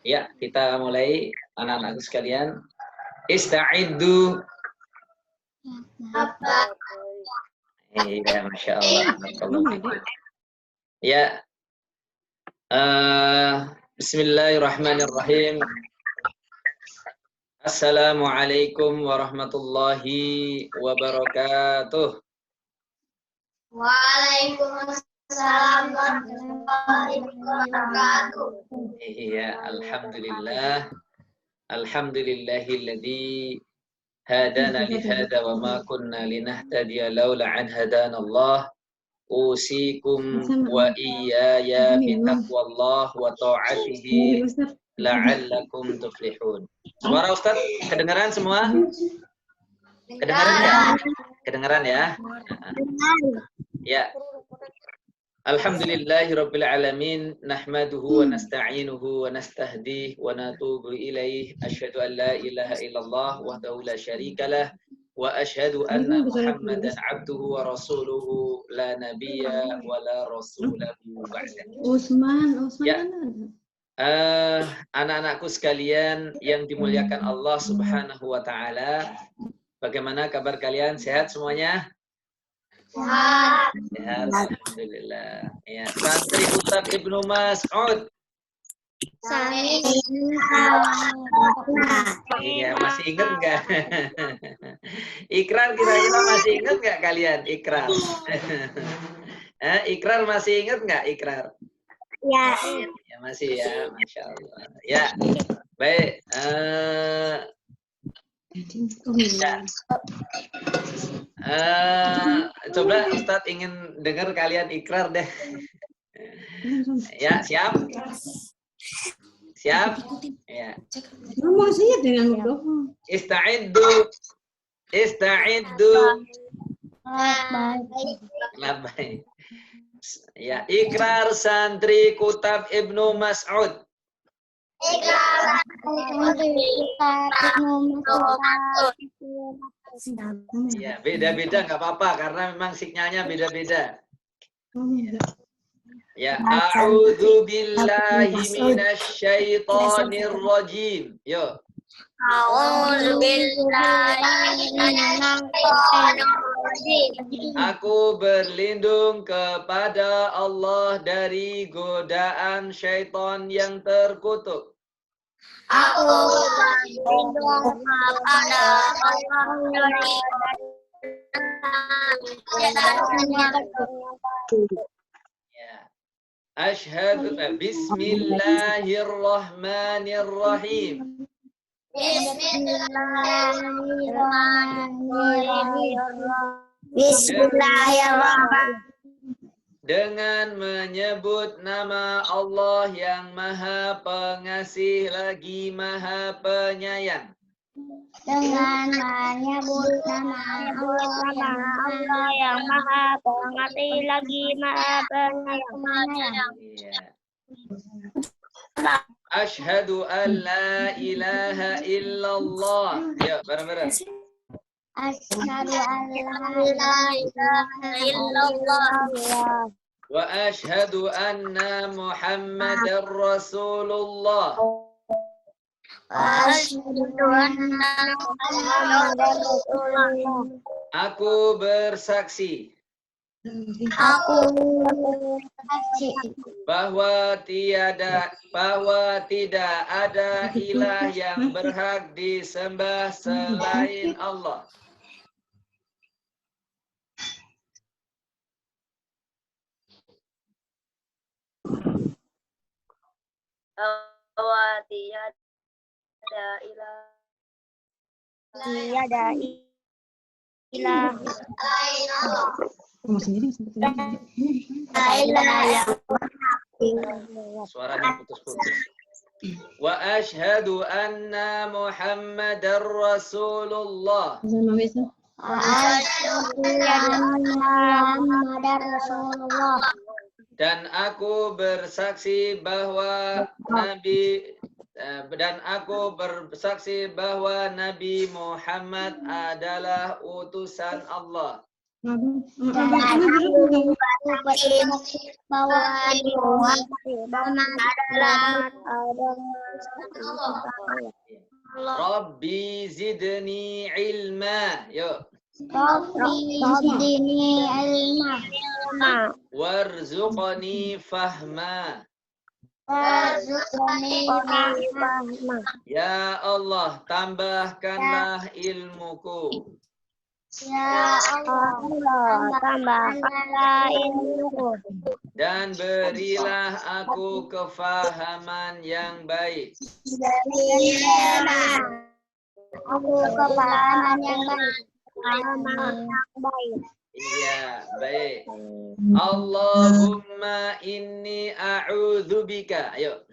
Ya, kita mulai anak-anakku sekalian. Ista'iddu. Iya, Masya Allah. Ya. Bismillahirrahmanirrahim. Assalamualaikum warahmatullahi wabarakatuh. Waalaikumsalam warahmatullahi wabarakatuh. Iya, alhamdulillah. Alhamdulillahilladzi hadana lihada wa ma kunna linahtadiya laula an hadana Allah. Usikum wa iyaya bitaqwallah wa ta'atihi la'allakum tuflihun. Suara Ustaz kedengaran semua? Kedengaran ya? Kedengaran ya? Ya. Alhamdulillahirabbil alamin, nahmaduhu wa nasta'inuhu wa nastahdihi wa natubu ilaih. Asyhadu an la ilaha illallah wahdahu la syarikalah wa asyhadu anna Muhammadan abduhu wa rasuluhu la nabiyya wa la rasulahu ba'da. Ya. Anak-anakku sekalian yang dimuliakan Allah Subhanahu wa taala, bagaimana kabar kalian? Sehat semuanya? Sehat. Sehat, alhamdulillah. Ya, santri Ustaz Ibnu Mas'ud. Iya, masih ingat nggak? Ikrar kira-kira masih ingat nggak kalian? Ikrar. Ikrar masih ingat nggak Ikrar? Ya. Ya masih ya, Masya Allah. Ya, baik. Coba Ustadz ingin dengar kalian ikrar deh. Ya, siap? Siap? Ya. Ista'iddu. Ista'iddu. Labai. Ya, ikrar santri Kutab Ibnu Mas'ud. Ya, beda-beda nggak apa-apa karena memang signalnya beda-beda. Ya, a'udzu billahi minasyaitonir rajim. Yo. A'udzu billahi minasyaitonir rajim. Aku berlindung kepada Allah dari godaan syaitan yang terkutuk. Aku berlindung kepada Allah dari ya. Asyhadu bismillahirrahmanirrahim. Bismillahirrahmanirrahim. Dengan menyebut nama Allah yang Maha Pengasih lagi Maha Penyayang. Dengan menyebut nama Allah yang Maha Pengasih lagi Maha Penyayang. Asyhadu an la ilaha illallah. Ya, bareng-bareng. Asyhadu an la ilaha illallah. Wa asyhadu anna Muhammadar Rasulullah. Asyhadu anna Muhammadar Rasulullah. Aku bersaksi. Aku bersaksi bahwa tidak ada ilah yang berhak disembah selain Allah. Bahwa tiada ilah Suaranya putus-putus. Wa asyhadu anna Muhammadar Rasulullah. Dan aku bersaksi bahwa Nabi Muhammad adalah utusan Allah. Rabbi zidni ilma. Yuk. Rabbi zidni ilma. Warzuqni fahma. Warzuqni fahma. Ya Allah, tambahkanlah ilmuku. Ya Allah, tambahkanlah ilmuku. Dan berilah aku kefahaman yang baik. Berilah aku kefahaman yang baik. Iya, baik. Allahumma inni a'udzubika. Ayo.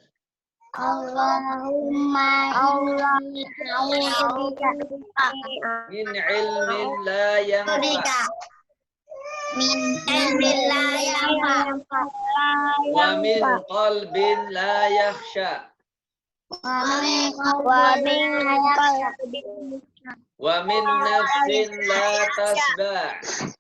Allahumma inni a'udzubika Min ilmin la yanfa. min ilmin la yanfa Wa min qalbin la yakhsha. wa min qalbin Wa min nafsin la tasba'.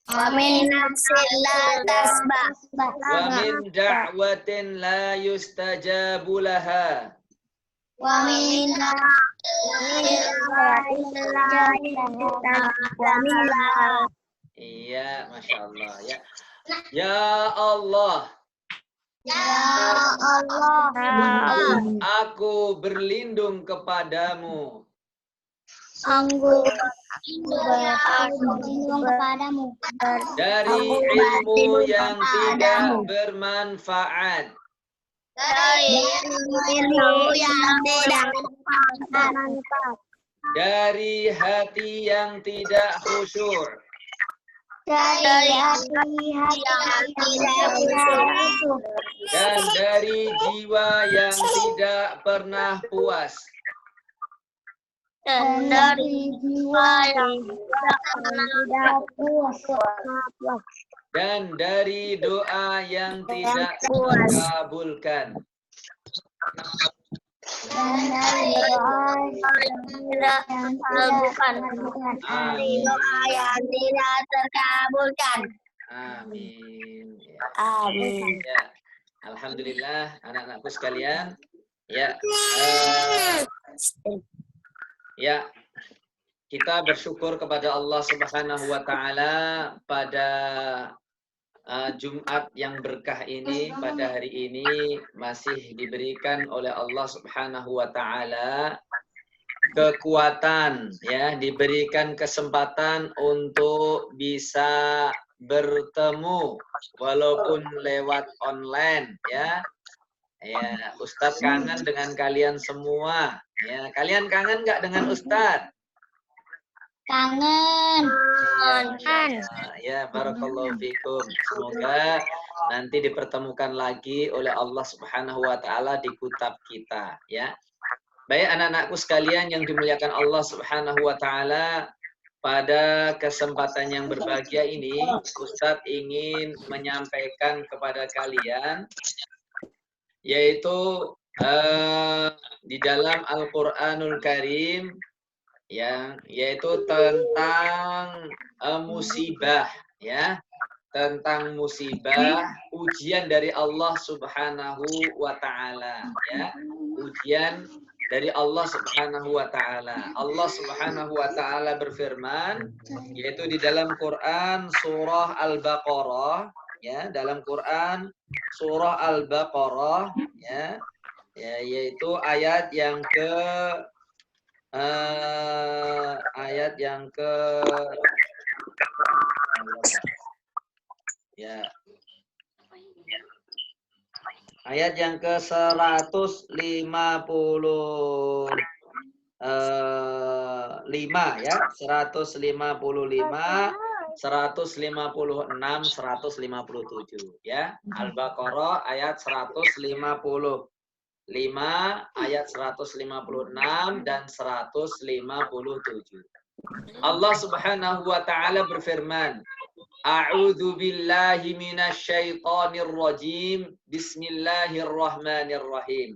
wa min nafsin la tasba Wa min da'watin la yustajabu laha. wa min Iya, Masya Allah. Ya. Ya Allah. Ya Allah, Aku berlindung kepadamu. Aku berlindung kepadamu Dari ilmu yang tidak bermanfaat. dari ilmu yang tidak bermanfaat, Dari hati yang tidak khusyuk. dari hati yang tidak khusyuk, Dan dari jiwa yang tidak pernah puas. dan dari jiwa yang tidak puas, Dan dari doa yang tidak terkabulkan. dan dari doa yang tidak terkabulkan, dari doa yang tidak terkabulkan. Amin. Ya. Amin. Ya. Alhamdulillah, anak-anakku sekalian. Ya. Ya. Kita bersyukur kepada Allah Subhanahu wa taala pada Jumat yang berkah ini, pada hari ini masih diberikan oleh Allah Subhanahu wa taala kekuatan, ya, diberikan kesempatan untuk bisa bertemu walaupun lewat online, ya. Ya, Ustadz kangen dengan kalian semua. Ya, kalian kangen nggak dengan Ustadz? Kangen. Ya, barakallahu fikum. Semoga nanti dipertemukan lagi oleh Allah Subhanahu wa taala di kutab kita, ya. Baik anak-anakku sekalian yang dimuliakan Allah Subhanahu wa taala, pada kesempatan yang berbahagia ini Ustadz ingin menyampaikan kepada kalian yaitu di dalam Al-Qur'anul Karim, yang yaitu tentang musibah, ya, tentang musibah, ujian dari Allah Subhanahu wa taala, ya, ujian dari Allah Subhanahu wa taala. Allah Subhanahu wa taala berfirman, yaitu di dalam Quran surah Al-Baqarah, ya, dalam Quran surah Al-Baqarah, ya, yaitu ayat yang ke ayat yang ke 155, ya, 155, 156, 157, ya. Al-Baqarah ayat 155, ayat 156 dan 157. Allah Subhanahu wa taala berfirman, A'udzu billahi minasyaitonir rajim. Bismillahirrahmanirrahim.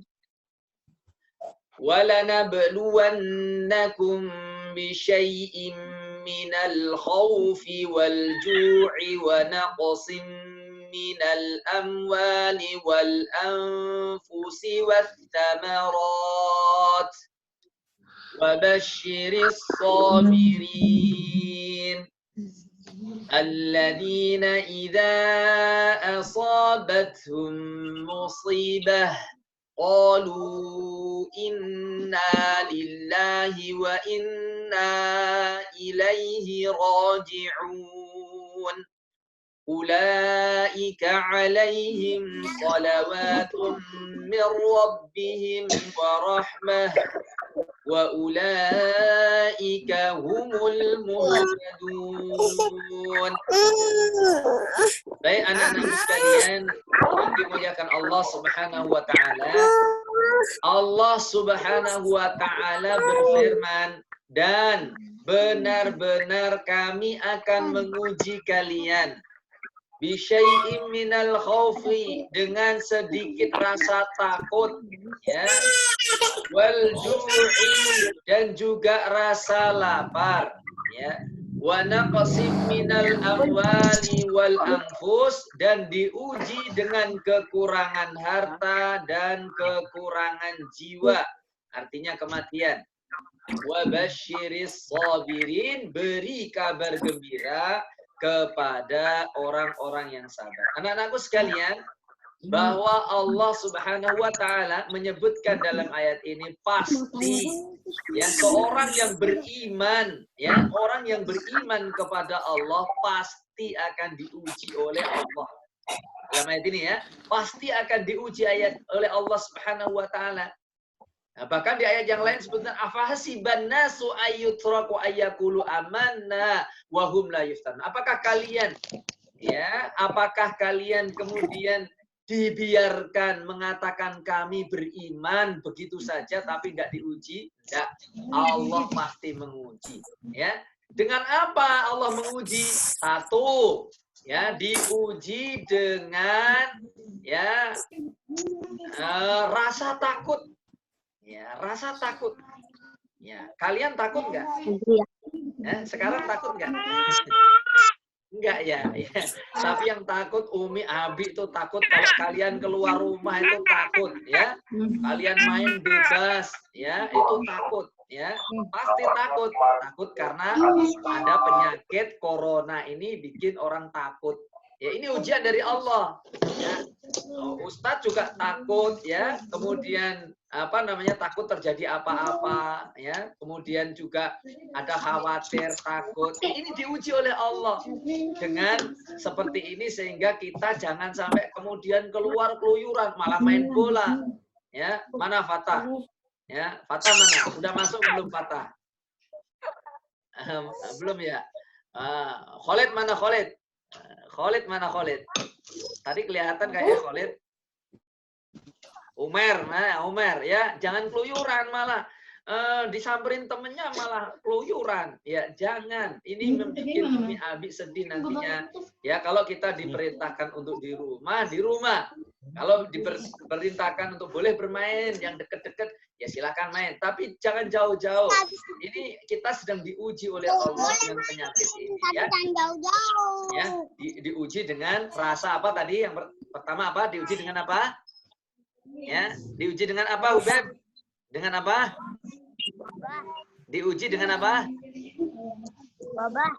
Walanabluwannakum bisyai'im minal khawfi wal ju'i wa naqsim minal amwali wal anfusi wath thamarat wa basyiris sabirin الذين إذا أصابتهم مصيبة قالوا إنا لله وإنا إليه راجعون أولئك عليهم صلوات من ربهم ورحمة وأولئك هم المهتدون. Baik anak-anak sekalian yang dimuliakan Allah Subhanahu wa taala. Allah Subhanahu wa taala berfirman, dan benar-benar kami akan menguji kalian bisyai'im minal khaufi, dengan sedikit rasa takut, ya, wal ju'i, dan juga rasa lapar, ya, wa naqsim minal amwali wal anfus, dan diuji dengan kekurangan harta dan kekurangan jiwa, artinya kematian. Wa basyiris sabirin, beri kabar gembira kepada orang-orang yang sabar. Anak-anakku sekalian, bahwa Allah Subhanahu wa taala menyebutkan dalam ayat ini pasti, ya, seorang yang beriman, ya, orang yang beriman kepada Allah pasti akan diuji oleh Allah. Dalam ayat ini, ya, pasti akan diuji oleh Allah Subhanahu wa taala. Nah, bahkan di ayat yang lain sebutkan afahasiban nasu ayyutraku ayyaqulu amanna wa hum la yuftanun. Apakah kalian, ya, apakah kalian kemudian dibiarkan mengatakan kami beriman begitu saja tapi tidak diuji? Tidak. Allah pasti menguji, ya. Dengan apa Allah menguji? Satu, ya, diuji dengan, ya, rasa takut. Ya, rasa takut. Ya, kalian takut nggak? Ya, sekarang takut nggak? Enggak, ya, ya. Tapi yang takut Umi, Abi itu takut kalau kalian keluar rumah itu takut, ya. Kalian main bebas, ya, itu takut, ya. Pasti takut. Takut karena ada penyakit corona ini bikin orang takut. Ya, ini ujian dari Allah. Ya. Ustadz juga takut, ya. Kemudian takut terjadi apa-apa, ya. Kemudian juga ada khawatir, takut. Ini diuji oleh Allah dengan seperti ini sehingga kita jangan sampai kemudian keluar keluyuran malah main bola, ya. Mana Fatah? Ya, Fatah mana? Sudah masuk belum Fatah? Belum, ya. Khalid mana Khalid? Khalid mana Khalid? Tadi kelihatan kayaknya Khalid. Umar, nah Umar, ya, jangan keluyuran malah disamperin temennya malah keluyuran, ya, jangan. Ini membuat Umi Abi sedih nantinya, ya. Kalau kita diperintahkan untuk di rumah, kalau diperintahkan untuk boleh bermain yang deket-deket, ya silakan main, tapi jangan jauh-jauh. Ini kita sedang diuji oleh Allah dengan penyakit ini, ya. Ya, diuji dengan rasa apa tadi? Yang pertama apa? Diuji dengan apa? Ya, diuji dengan apa, Ubeb? Dengan apa? Diuji dengan apa? Wabah.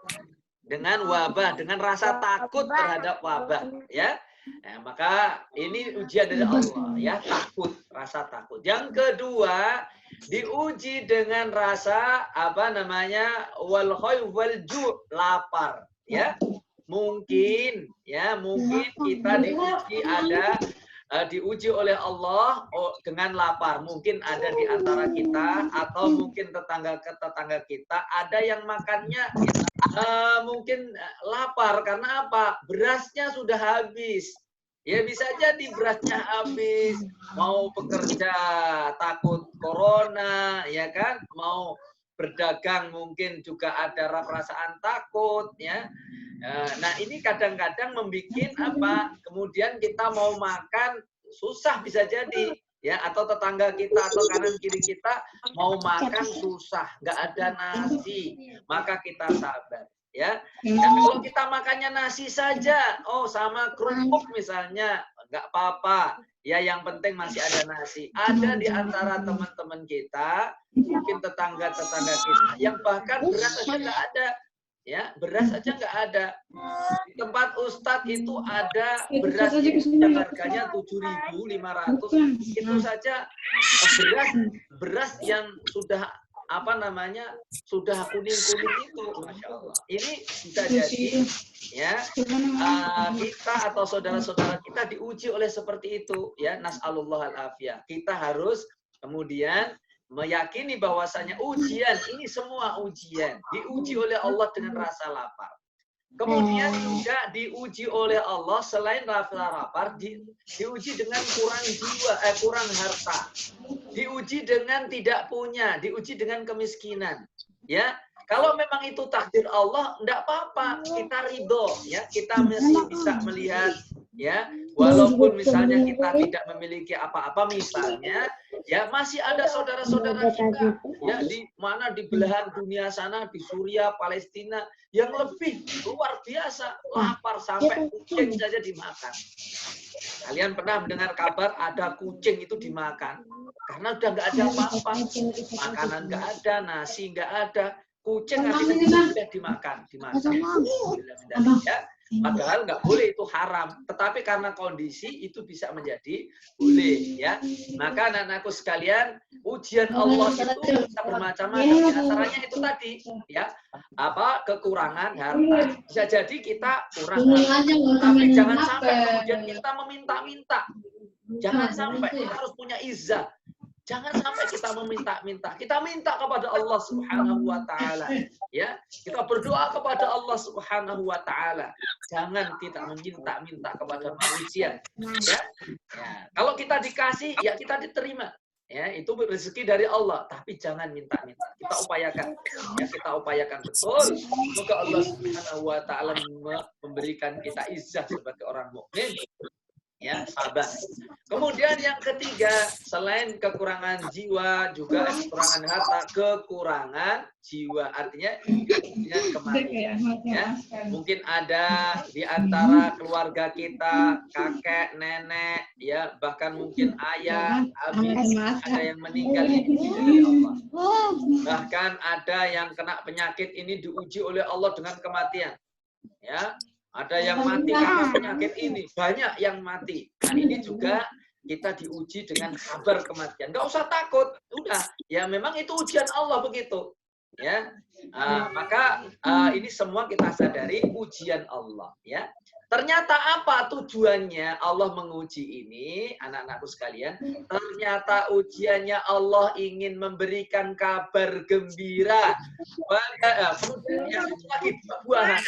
Dengan wabah, dengan rasa takut terhadap wabah, ya. Nah, maka ini ujian dari Allah, ya, takut, rasa takut. Yang kedua, diuji dengan rasa wal khawf wal ju', lapar, ya. Mungkin kita diuji diuji oleh Allah dengan lapar. Mungkin ada di antara kita atau mungkin tetangga kita ada yang makannya mungkin lapar karena apa? Berasnya sudah habis. Ya bisa jadi berasnya habis, mau bekerja takut corona, ya kan? Mau berdagang mungkin juga ada perasaan takut, ya. Nah, ini kadang-kadang membuat kemudian kita mau makan susah bisa jadi, ya, atau tetangga kita atau kanan kiri kita mau makan susah, nggak ada nasi, maka kita sabar. Ya, kalau kita makannya nasi saja, oh sama kerupuk misalnya, nggak apa-apa. Ya, yang penting masih ada nasi. Ada di antara teman-teman kita, mungkin tetangga-tetangga kita, yang bahkan beras saja nggak ada. Ya, beras aja nggak ada. Di tempat Ustadz itu ada beras yang harganya 7.500. Itu saja beras yang sudah sudah kuning-kuning itu, Masya Allah. Ini bisa jadi ya kita atau saudara-saudara kita diuji oleh seperti itu, ya, nas'alullah al-afiyah. Kita harus kemudian meyakini bahwasanya ujian ini semua ujian diuji oleh Allah dengan rasa lapar. Kemudian juga diuji oleh Allah selain rasa lapar, diuji dengan kurang harta, diuji dengan tidak punya, diuji dengan kemiskinan. Ya, kalau memang itu takdir Allah, enggak apa-apa, kita ridho, ya, kita masih bisa melihat, ya, walaupun misalnya kita tidak memiliki apa-apa, misalnya, ya, masih ada saudara-saudara kita, ya, di mana di belahan dunia sana, di Suriah, Palestina, yang lebih luar biasa, lapar sampai kucing saja dimakan. Kalian pernah mendengar kabar ada kucing itu dimakan? Karena udah nggak ada apa-apa, makanan nggak ada, nasi nggak ada, kucing artinya sudah dimakan. Ya, padahal nggak boleh, itu haram. Tetapi karena kondisi itu bisa menjadi boleh, ya. Maka anak-anakku sekalian, ujian Allah itu bisa bermacam-macam. Di antaranya itu tadi, ya, kekurangan harta. Bisa jadi kita kurang harta, tapi jangan sampai kemudian kita meminta-minta. Jangan sampai kita harus punya izzah. Jangan sampai kita meminta-minta. Kita minta kepada Allah Subhanahu wa taala, ya. Kita berdoa kepada Allah Subhanahu wa taala. Jangan kita meminta-minta kepada manusia, ya. Ya. Kalau kita dikasih, ya kita diterima. Ya, itu rezeki dari Allah, tapi jangan minta-minta. Kita upayakan. Ya, kita upayakan betul. Semoga Allah Subhanahu wa taala memberikan kita izzah sebagai orang mukmin. Ya, sabar. Kemudian yang ketiga, selain kekurangan jiwa, juga kekurangan harta, kekurangan jiwa, artinya kematian. Ya, mungkin ada di antara keluarga kita, kakek, nenek, ya, bahkan mungkin ayah, abis, ada yang meninggal ini dari Allah. Bahkan ada yang kena penyakit ini diuji oleh Allah dengan kematian. Ya. Ada yang mati karena penyakit ini, banyak yang mati. Nah, ini juga kita diuji dengan kabar kematian. Nggak usah takut, udah. Ya memang itu ujian Allah begitu. Ya, maka ini semua kita sadari ujian Allah. Ya, ternyata apa tujuannya Allah menguji ini, anak-anakku sekalian? Ternyata ujiannya Allah ingin memberikan kabar gembira. Kemudian yang lagi buah-buahan.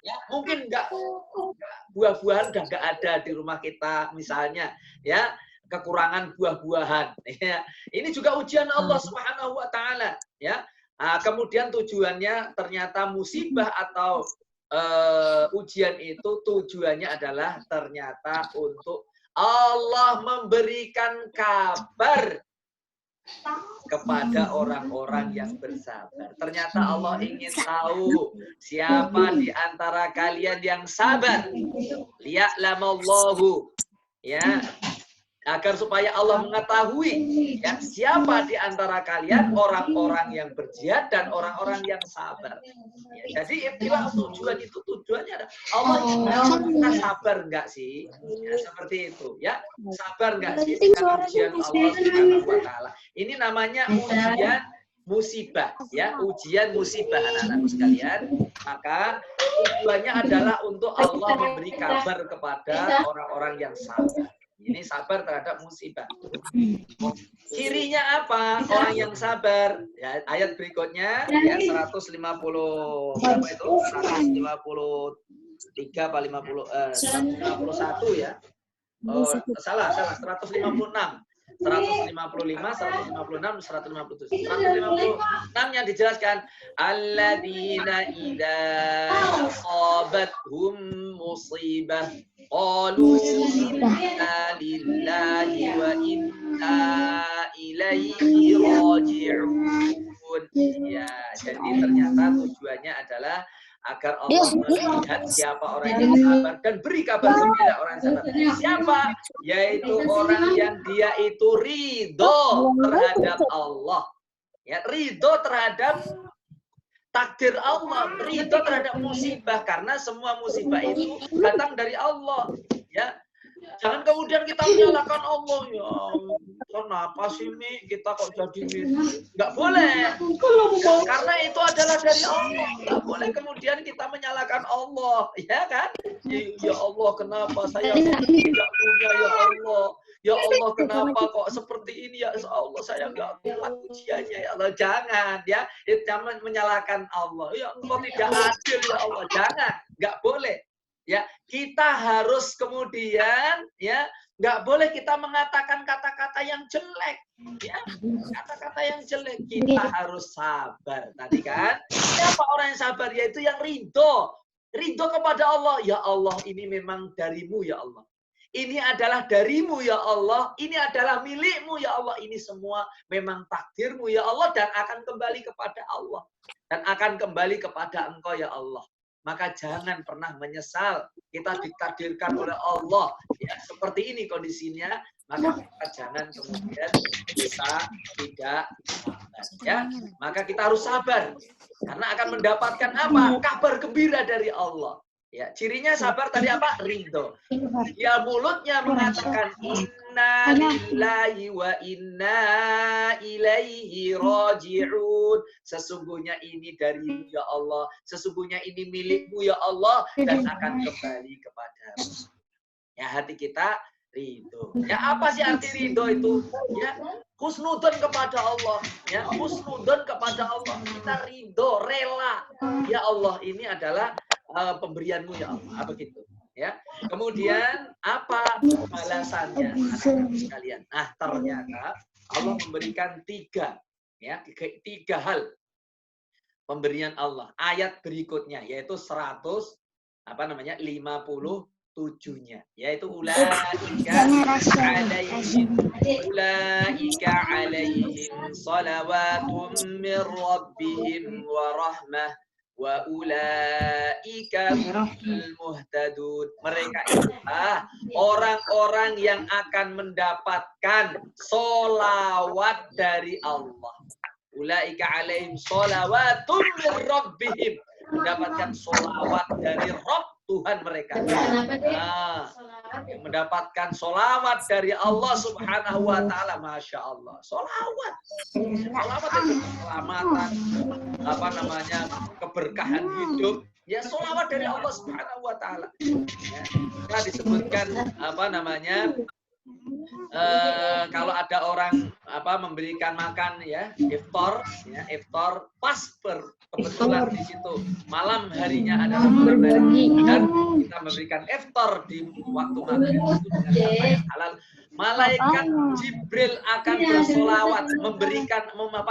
Ya, mungkin buah-buahan udah nggak ada di rumah kita, misalnya, ya, kekurangan buah-buahan. Ya, ini juga ujian Allah Subhanahu wa taala, ya. Kemudian tujuannya ternyata musibah atau ujian itu tujuannya adalah ternyata untuk Allah memberikan kabar kepada orang-orang yang bersabar. Ternyata Allah ingin tahu siapa di antara kalian yang sabar. Liya'lamallahu, ya, agar supaya Allah mengetahui, ya, siapa di antara kalian orang-orang yang berjihad dan orang-orang yang sabar. Ya, jadi itulah tujuan itu, tujuannya ada Allah ingin kita sabar enggak sih? Ya, seperti itu, ya. Sabar enggak sih dengan ujian Allah Subhanahu wa taala. Ini namanya ujian musibah, ya, ujian musibah, anak-anakku sekalian. Maka tujuannya adalah untuk Allah memberi kabar kepada orang-orang yang sabar. Ini sabar terhadap musibah. Cirinya apa? Orang yang sabar. Ya, ayat berikutnya, ya, 150 berapa itu? 153 apa 151 ya. Oh, salah, 156. 155, 156, 157. 156 yang dijelaskan, alladzina idza asabathum musibah Qalu inna lillahi wa inna ilaihi raji'un. Ya, jadi ternyata tujuannya adalah agar Allah melihat siapa orang yang sabar dan beri kabar gembira orang yang sabar. Siapa? Yaitu orang yang dia itu ridho terhadap Allah. Ya, ridho terhadap takdir Allah, ridho terhadap musibah, karena semua musibah itu datang dari Allah. Ya, jangan kemudian kita menyalahkan Allah. Ya, kenapa sih Mi kita kok jadi ini? Nggak boleh. Ya, karena itu adalah dari Allah. Nggak boleh kemudian kita menyalahkan Allah, ya kan? Ya Allah, kenapa saya tidak punya, ya Allah? Ya Allah, kenapa kok seperti ini, ya Allah, saya nggak kuat ujiannya, ya Allah. Jangan, ya, jangan menyalahkan Allah. Ya Allah, tidak adil, ya Allah. Jangan, nggak boleh. Ya, kita harus kemudian, ya, nggak boleh kita mengatakan kata-kata yang jelek, ya, kata-kata yang jelek. Kita harus sabar, tadi kan? Siapa orang yang sabar? Yaitu yang ridho kepada Allah. Ya Allah, ini memang darimu, ya Allah. Ini adalah darimu, ya Allah. Ini adalah milikmu, ya Allah. Ini semua memang takdirmu, ya Allah. Dan akan kembali kepada Allah. Dan akan kembali kepada Engkau, ya Allah. Maka jangan pernah menyesal. Kita ditakdirkan oleh Allah. Ya, seperti ini kondisinya. Maka kita jangan kemudian kita tidak sabar. Ya, maka kita harus sabar. Karena akan mendapatkan apa? Kabar gembira dari Allah. Ya, cirinya sabar tadi apa? Ridho. Ya, mulutnya mengatakan inna lillahi wa inna ilaihi raji'un. Sesungguhnya ini darimu, ya Allah. Sesungguhnya ini milikmu, ya Allah. Dan akan kembali kepadamu. Ya, hati kita ridho. Ya, apa sih arti ridho itu? Ya, husnudon kepada Allah. Ya, husnudon kepada Allah. Kita ridho, rela. Ya Allah, ini adalah pemberianmu, ya Allah, begitu, ya. Kemudian apa balasannya, anak-anak sekalian? Nah, ternyata Allah memberikan tiga hal pemberian Allah. Ayat berikutnya yaitu 57-nya, yaitu ulaika alaihim salawatun min rabbihim wa rahmah wa ulaika humul muhtadun. Mereka itulah orang-orang yang akan mendapatkan sholawat dari Allah. Ulaika alaihim sholawatun min rabbihim, mendapatkan sholawat dari Rabb Tuhan mereka. Nah, mendapatkan sholawat dari Allah Subhanahu wa Ta'ala. Masya Allah, sholawat itu keselamatan, keberkahan hidup. Ya, sholawat dari Allah Subhanahu wa Ta'ala. Ya, kita disebutkan kalau ada orang memberikan makan, ya, iftar pas kebetulan di situ malam harinya adalah malam hari dan kita memberikan iftar di waktu maghrib itu dengan apa yang halal, malaikat Jibril akan bersolawat,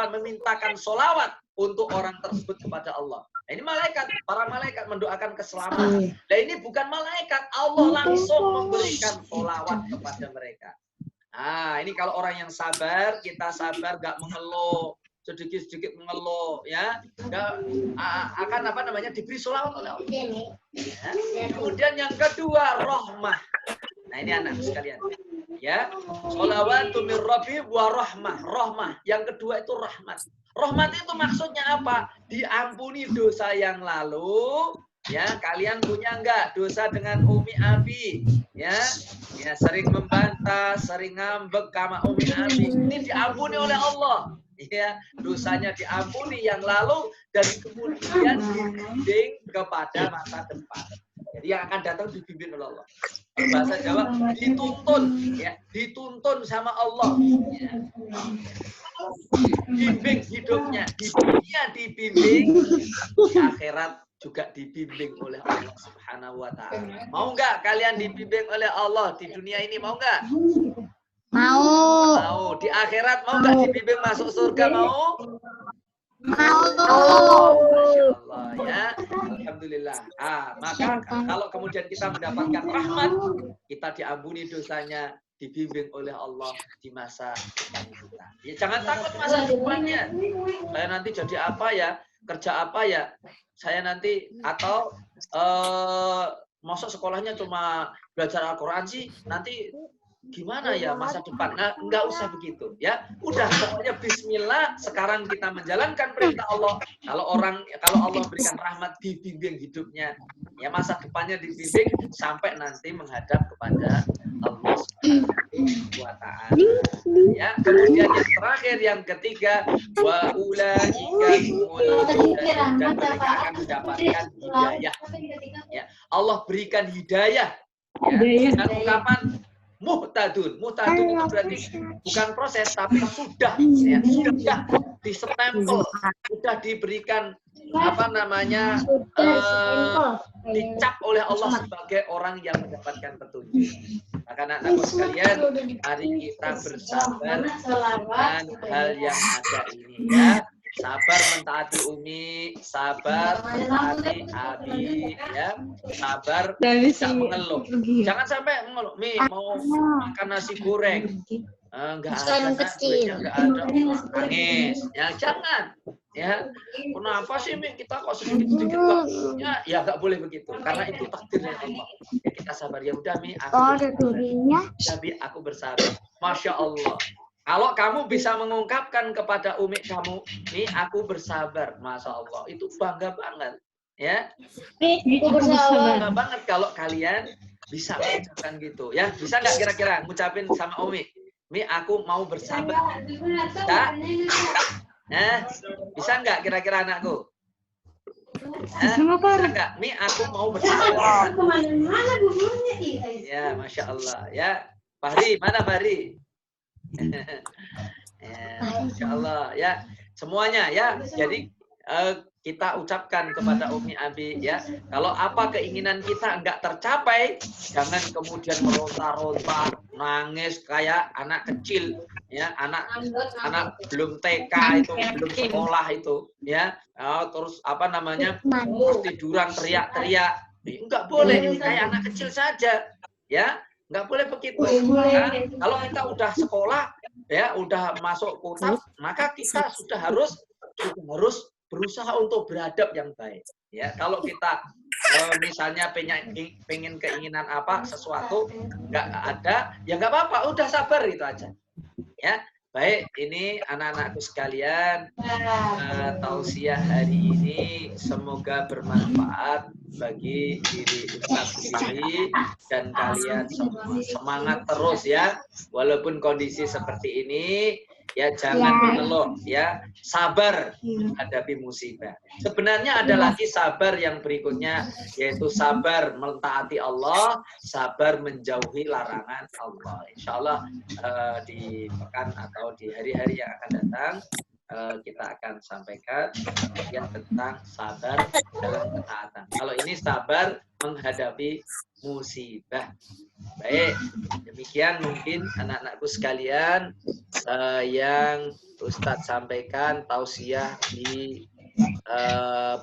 memintakan solawat untuk orang tersebut kepada Allah. Nah, ini para malaikat mendoakan keselamatan. Nah, ini bukan malaikat, Allah langsung memberikan solawat kepada mereka. Nah, ini kalau orang yang sabar, kita sabar, gak mengeluh, sedikit-sedikit mengeluh, ya, akan diberi sholawat oleh Allah. Ya. Kemudian yang kedua, rahmah. Nah, ini anak sekalian, ya, sholawatu min rabbi wa rahmah. Yang kedua itu rahmat. Rahmat itu maksudnya apa? Diampuni dosa yang lalu. Ya, kalian punya enggak dosa dengan Umi Abi? Ya, sering membantah, sering ngambek sama Umi Abi. Ini diampuni oleh Allah. Ya, dosanya diampuni yang lalu dan kemudian dibimbing kepada masa depan. Jadi yang akan datang dibimbing oleh Allah. Bahasa Jawa dituntun sama Allah. Ya. Bimbing hidupnya, di dunia dibimbing, di akhirat juga dibimbing oleh Allah Subhanahu wa Ta'ala. Mau nggak kalian dibimbing oleh Allah di dunia ini? Mau nggak? Mau. Di akhirat mau nggak dibimbing masuk surga? Mau? Masya Allah ya, alhamdulillah. Maka kalau kemudian kita mendapatkan rahmat, kita diampuni dosanya, dibimbing oleh Allah di masa depan kita. Ya, jangan takut masa depannya. Saya nanti jadi apa ya, kerja apa ya, saya nanti atau masuk sekolahnya cuma belajar Al-Quran sih, nanti gimana ya masa depan? Nah, nggak usah begitu ya. Udah pokoknya bismillah, sekarang kita menjalankan perintah Allah. Kalau Allah berikan rahmat, dibimbing hidupnya. Ya masa depannya dibimbing sampai nanti menghadap kepada Allah Subhanahu wa taala. Ya, kemudian yang terakhir yang ketiga, wa ulaika dan mereka akan mendapatkan hidayah. Ya, Allah berikan hidayah ya, dengan ungkapan muhtadun. Muhtadun itu berarti bukan proses, tapi sudah disestempel, sudah diberikan dicap oleh Allah sebagai orang yang mendapatkan petunjuk. Maka anak-anakku sekalian, mari kita bersabar dengan hal yang ada ini ya. Sabar mentaati Umi, sabar mentaati Abi, ya. Sabar tidak mengeluh. Jangan sampai mengeluh. Mi mau makan nasi goreng, enggak ada, duitnya enggak ada, nangis. Ya jangan. Ya, kenapa sih Mi kita kok sedikit-sedikit kok? Ya enggak boleh begitu, karena itu takdirnya Allah. Ya, kita sabar ya udah Mi, aku bersabar. Masya Allah. Kalau kamu bisa mengungkapkan kepada umi kamu, nih aku bersabar, masya Allah, itu bangga banget, ya. Bangga banget kalau kalian bisa mengucapkan gitu, ya. Bisa nggak kira-kira ngucapin sama umi, mi aku mau bersabar, bisa? Bisa nggak kira-kira anakku? Bisa nggak, mi aku mau bersabar? Ya, masya Allah, ya. Fahri, mana Fahri? Ya, Masya Allah ya, semuanya ya. Jadi kita ucapkan kepada Umi Abi ya, kalau apa keinginan kita enggak tercapai, jangan kemudian meronta-ronta, nangis kayak anak kecil ya, anak belum TK itu, belum sekolah itu ya. Terus terus tiduran teriak-teriak, enggak boleh, ini kayak anak kecil saja ya. Nggak boleh begitu. Nah, kalau kita udah sekolah, ya udah masuk kota, maka kita sudah harus berusaha untuk beradab yang baik. Ya, kalau kita misalnya pengen keinginan apa sesuatu nggak ada, ya nggak apa-apa, udah sabar itu aja. Ya, baik. Ini anak-anakku sekalian, tausiah hari ini semoga bermanfaat bagi diri Ustaz sendiri dan kalian semua. Semangat terus ya, walaupun kondisi seperti ini ya, jangan mengeluh ya, sabar menghadapi musibah. Sebenarnya ada lagi sabar yang berikutnya, yaitu sabar mentaati Allah, sabar menjauhi larangan Allah. Insya Allah di pekan atau di hari-hari yang akan datang kita akan sampaikan yang tentang sabar dalam ketaatan. Kalau ini sabar menghadapi musibah. Baik, demikian mungkin anak-anakku sekalian yang Ustadz sampaikan tausiah di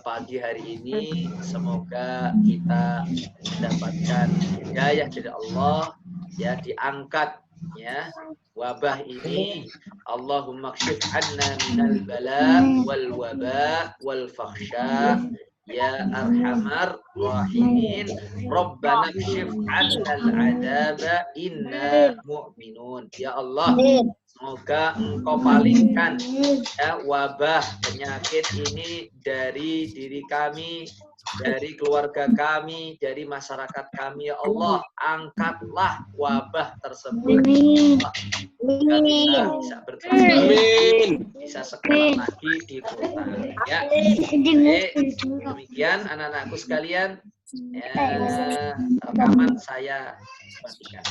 pagi hari ini. Semoga kita mendapatkan hidayah dari Allah, ya, diangkat ya wabah ini. Allahumma kshif anna minal bala wal waba wal fakhsha ya arhamar rahimin. Rabbana kshif anna al-adaba inna mu'minun. Ya Allah, semoga Engkau palingkan ya wabah penyakit ini dari diri kami, dari keluarga kami, dari masyarakat kami. Ya Allah, angkatlah wabah tersebut. Agar kita bisa berkembang, bisa sekolah lagi di kota. Ya, demikian anak-anakku sekalian. Ya, rekaman saya bagikan.